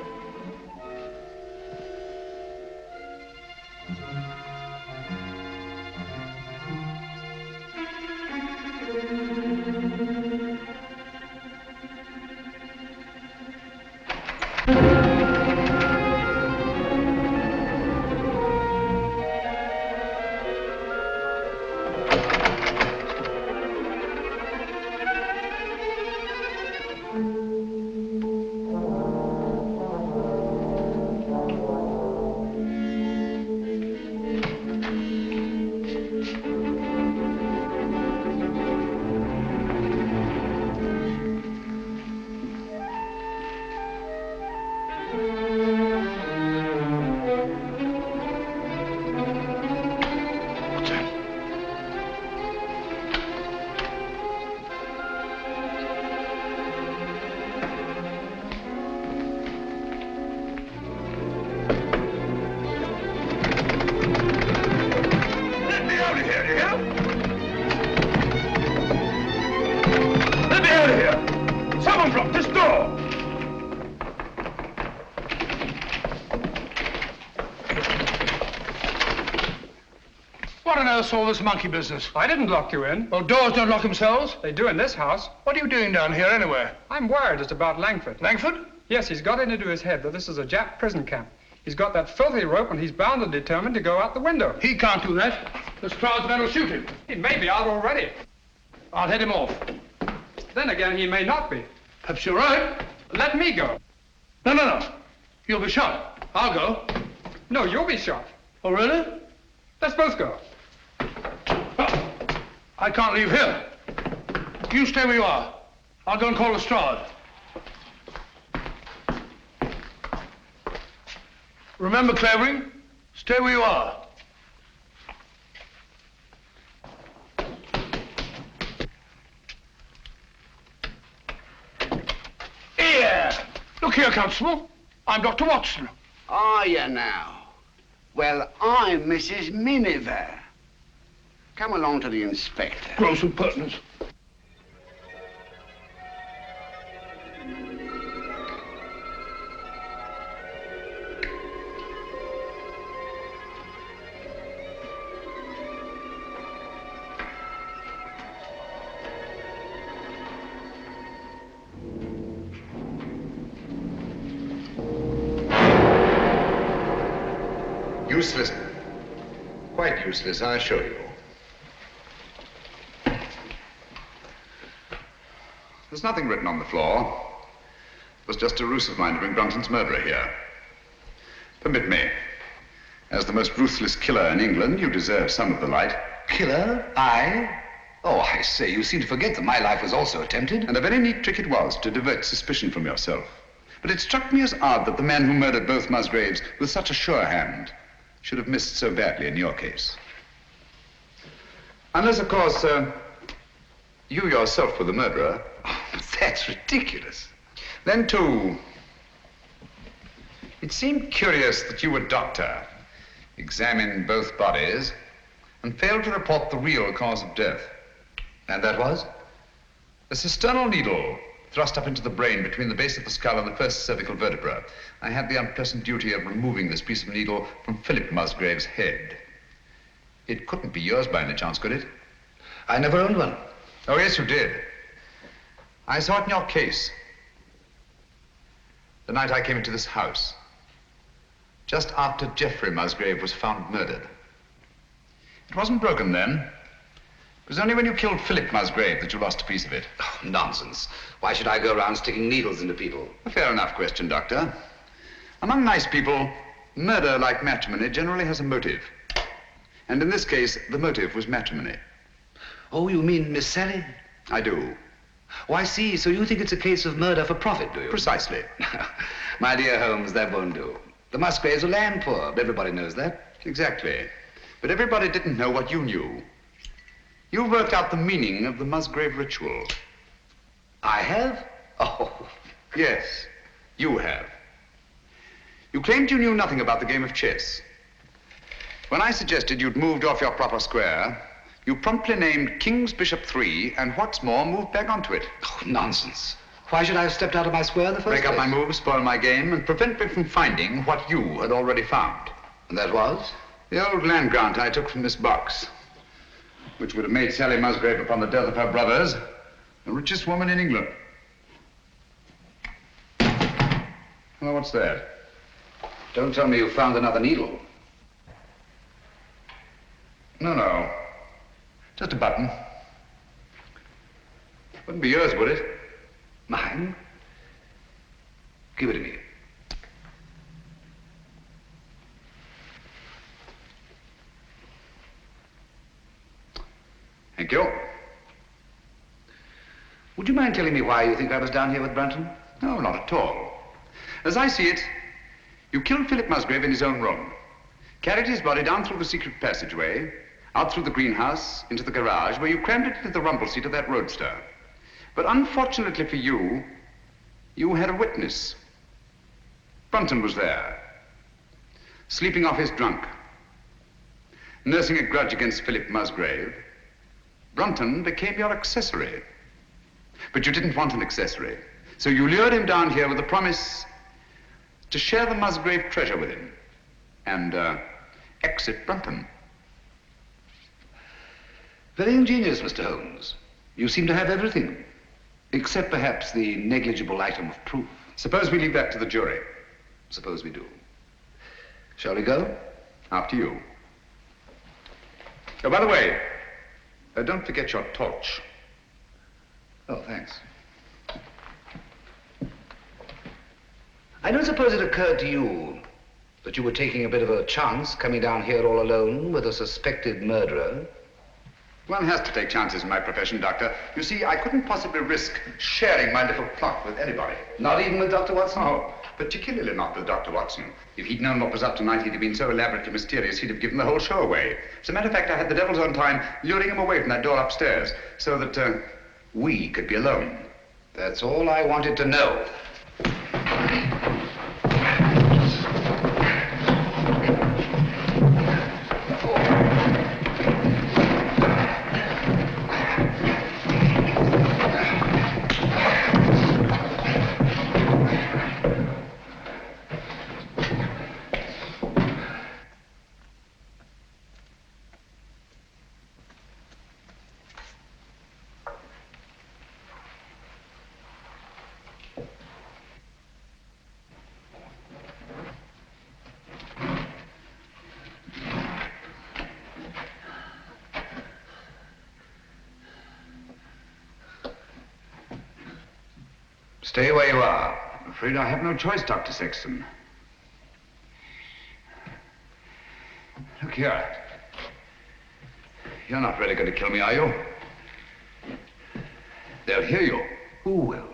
What on earth's all this monkey business? I didn't lock you in. Well, doors don't lock themselves. They do in this house. What are you doing down here anyway? I'm worried it's about Langford. Langford? Yes, he's got it into his head that this is a Jap prison camp. He's got that filthy rope and he's bound and determined to go out the window. He can't do that. Lestrade's men will shoot him. He may be out already. I'll head him off. Then again, he may not be. Perhaps you're right. Let me go. No. You'll be shot. I'll go. No, you'll be shot. Oh, really? Let's both go. I can't leave here. You stay where you are. I'll go and call Lestrade. Remember, Clavering, stay where you are. Here! Look here, Constable. I'm Dr. Watson. Are you now? Well, I'm Mrs. Miniver. Come along to the inspector. Gross impertinence. Useless. Quite useless, I assure you. There's nothing written on the floor. It was just a ruse of mine to bring Brunton's murderer here. Permit me. As the most ruthless killer in England, you deserve some of the light. Killer? I? Oh, I say, you seem to forget that my life was also attempted. And a very neat trick it was to divert suspicion from yourself. But it struck me as odd that the man who murdered both Musgraves with such a sure hand should have missed so badly in your case. Unless, of course, you yourself were the murderer. Oh, that's ridiculous. Then, too, it seemed curious that you, a doctor, examined both bodies and failed to report the real cause of death. And that was? A cisternal needle thrust up into the brain between the base of the skull and the first cervical vertebra. I had the unpleasant duty of removing this piece of needle from Philip Musgrave's head. It couldn't be yours by any chance, could it? I never owned one. Oh, yes, you did. I saw it in your case. The night I came into this house. Just after Geoffrey Musgrave was found murdered. It wasn't broken then. It was only when you killed Philip Musgrave that you lost a piece of it. Oh, nonsense. Why should I go around sticking needles into people? A fair enough question, Doctor. Among nice people, murder, like matrimony, generally has a motive. And in this case, the motive was matrimony. Oh, you mean Miss Sally? I do. Oh, I see. So you think it's a case of murder for profit, do you? Precisely. My dear Holmes, that won't do. The Musgraves are land poor. Everybody knows that. Exactly. But everybody didn't know what you knew. You worked out the meaning of the Musgrave ritual. I have? Oh. Yes, you have. You claimed you knew nothing about the game of chess. When I suggested you'd moved off your proper square, you promptly named King's Bishop 3, and what's more, moved back onto it. Oh, nonsense. Why should I have stepped out of my square in the first place? Break up my move, spoil my game, and prevent me from finding what you had already found. And that was? The old land grant I took from this box, which would have made Sally Musgrave, upon the death of her brothers, the richest woman in England. Well, what's that? Don't tell me you found another needle. No. Just a button. Wouldn't be yours, would it? Mine? Give it to me. Thank you. Would you mind telling me why you think I was down here with Brunton? No, not at all. As I see it, you killed Philip Musgrave in his own room, carried his body down through the secret passageway, out through the greenhouse, into the garage, where you crammed it into the rumble seat of that roadster. But unfortunately for you, you had a witness. Brunton was there, sleeping off his drunk, nursing a grudge against Philip Musgrave. Brunton became your accessory. But you didn't want an accessory, so you lured him down here with the promise to share the Musgrave treasure with him and exit Brunton. Very ingenious, Mr. Holmes. You seem to have everything, except perhaps the negligible item of proof. Suppose we leave that to the jury. Suppose we do. Shall we go? After you. Oh, by the way, don't forget your torch. Oh, thanks. I don't suppose it occurred to you that you were taking a bit of a chance coming down here all alone with a suspected murderer. One has to take chances in my profession, Doctor. You see, I couldn't possibly risk sharing my little plot with anybody. Not even with Dr. Watson? No, particularly not with Dr. Watson. If he'd known what was up tonight, he'd have been so elaborately mysterious, he'd have given the whole show away. As a matter of fact, I had the devil's own time luring him away from that door upstairs so that we could be alone. That's all I wanted to know. Stay where you are. I'm afraid I have no choice, Dr. Sexton. Look here. You're not really going to kill me, are you? They'll hear you. Who will?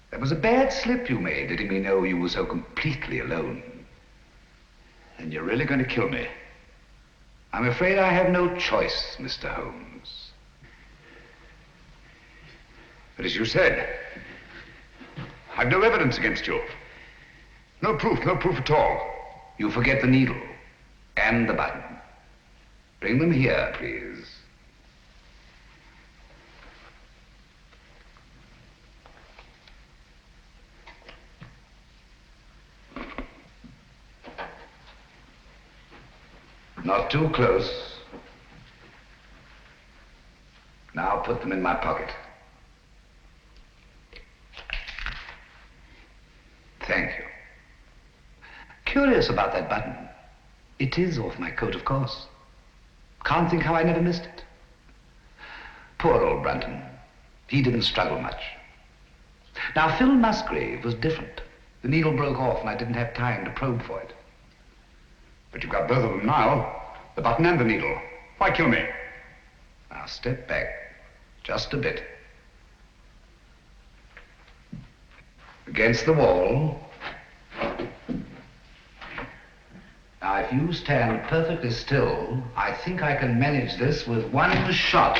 That was a bad slip you made, letting me know you were so completely alone. And you're really going to kill me. I'm afraid I have no choice, Mr. Holmes. But as you said, I've no evidence against you. No proof at all. You forget the needle and the button. Bring them here, please. Not too close. Now put them in my pocket. Thank you. Curious about that button. It is off my coat, of course. Can't think how I never missed it. Poor old Brunton. He didn't struggle much. Now, Phil Musgrave was different. The needle broke off and I didn't have time to probe for it. But you've got both of them now. The button and the needle. Why kill me? Now step back. Just a bit. Against the wall. Now, if you stand perfectly still, I think I can manage this with one shot.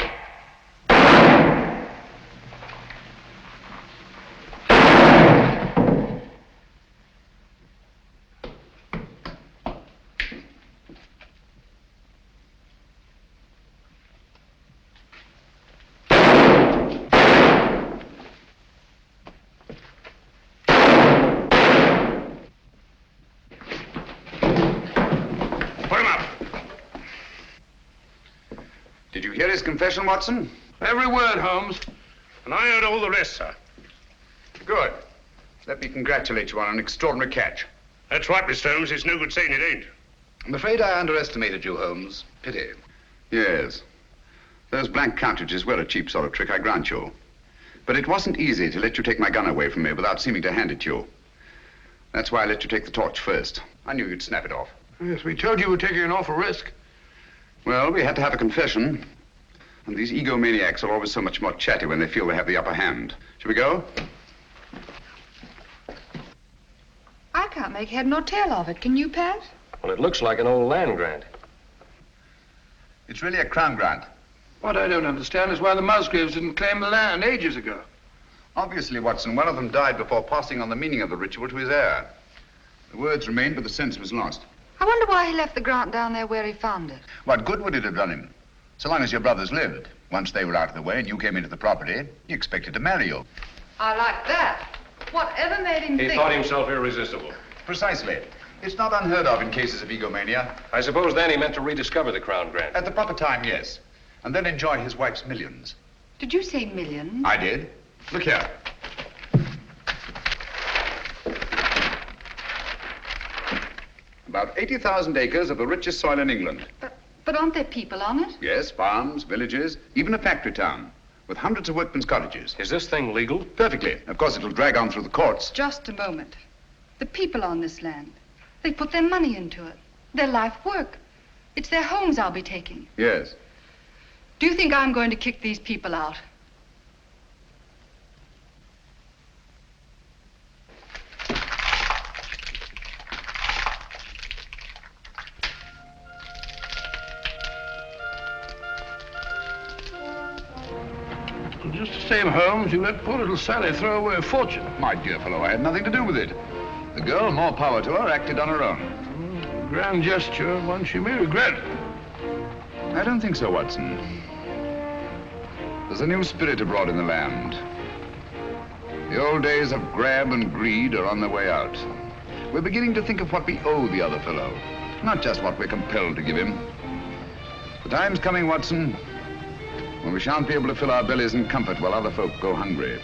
Hear his confession, Watson? Every word, Holmes. And I heard all the rest, sir. Good. Let me congratulate you on an extraordinary catch. That's right, Mr. Holmes. It's no good saying it ain't. I'm afraid I underestimated you, Holmes. Pity. Yes. Those blank cartridges were a cheap sort of trick, I grant you. But it wasn't easy to let you take my gun away from me without seeming to hand it to you. That's why I let you take the torch first. I knew you'd snap it off. Yes, we told you we're taking an awful risk. Well, we had to have a confession. And these egomaniacs are always so much more chatty when they feel they have the upper hand. Shall we go? I can't make head nor tail of it. Can you, Pat? Well, it looks like an old land grant. It's really a crown grant. What I don't understand is why the Musgraves didn't claim the land ages ago. Obviously, Watson, one of them died before passing on the meaning of the ritual to his heir. The words remained, but the sense was lost. I wonder why he left the grant down there where he found it. What good would it have done him? So long as your brothers lived. Once they were out of the way and you came into the property, he expected to marry you. I like that. Whatever made him think... He thought himself irresistible. Precisely. It's not unheard of in cases of egomania. I suppose then he meant to rediscover the crown grant. At the proper time, yes. And then enjoy his wife's millions. Did you say millions? I did. Look here. About 80,000 acres of the richest soil in England. But aren't there people on it? Yes, farms, villages, even a factory town, with hundreds of workmen's cottages. Is this thing legal? Perfectly. Of course, it'll drag on through the courts. Just a moment. The people on this land, they put their money into it, their life work. It's their homes I'll be taking. Yes. Do you think I'm going to kick these people out? Just the same, Holmes, you let poor little Sally throw away a fortune. My dear fellow, I had nothing to do with it. The girl, more power to her, acted on her own. Grand gesture, one she may regret. I don't think so, Watson. There's a new spirit abroad in the land. The old days of grab and greed are on their way out. We're beginning to think of what we owe the other fellow, not just what we're compelled to give him. The time's coming, Watson, when we shan't be able to fill our bellies in comfort while other folk go hungry,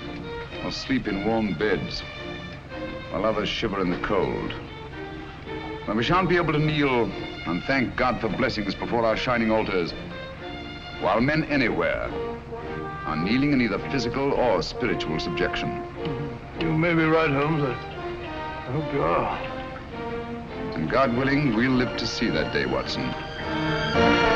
or sleep in warm beds while others shiver in the cold. When we shan't be able to kneel and thank God for blessings before our shining altars, while men anywhere are kneeling in either physical or spiritual subjection. You may be right, Holmes. I hope you are. And God willing, we'll live to see that day, Watson.